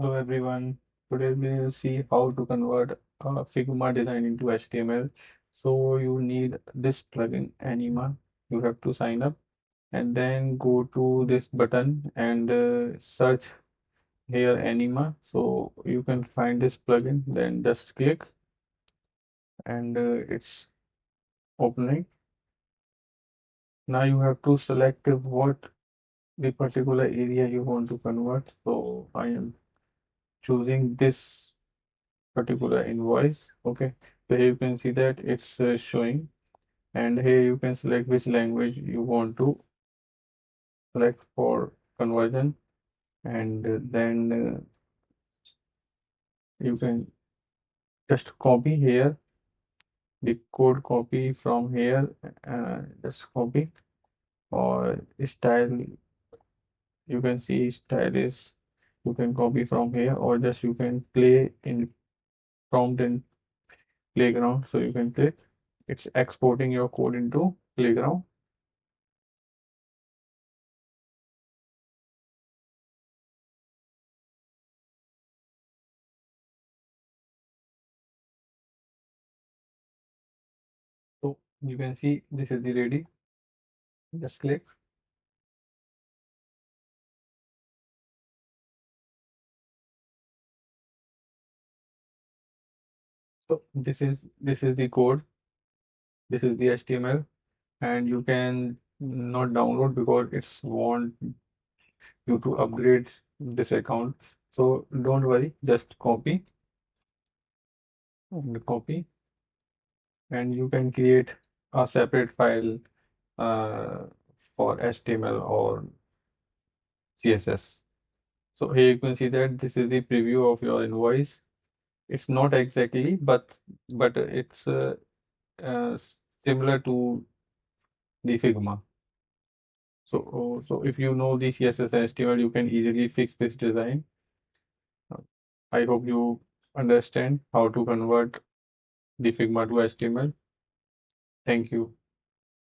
Hello everyone. Today we will see how to convert a Figma design into HTML. So you need this plugin Anima. You have to sign up and then go to this button and search here Anima. So you can find this plugin. Then just click and it's opening. Now you have to select what the particular area you want to convert. So I am choosing this particular invoice. Okay, so here you can see that it's showing, and here you can select which language you want to select for conversion, and then you can just copy here the code, copy from here, just copy, or style. You can see style is you can copy from here, or just you can play in prompt in playground. So you can click, it's exporting your code into playground. So you can see this is the ready. Just click. So this is the code. This is the HTML, and you can not download because it's want you to upgrade this account. So don't worry, just copy and copy, and you can create a separate file uh, for HTML or CSS. So here you can see that this is the preview of your invoice. It's not exactly, but it's uh, similar to the Figma. So if you know the CSS and HTML, you can easily fix this design. I hope you understand how to convert the Figma to HTML. Thank you.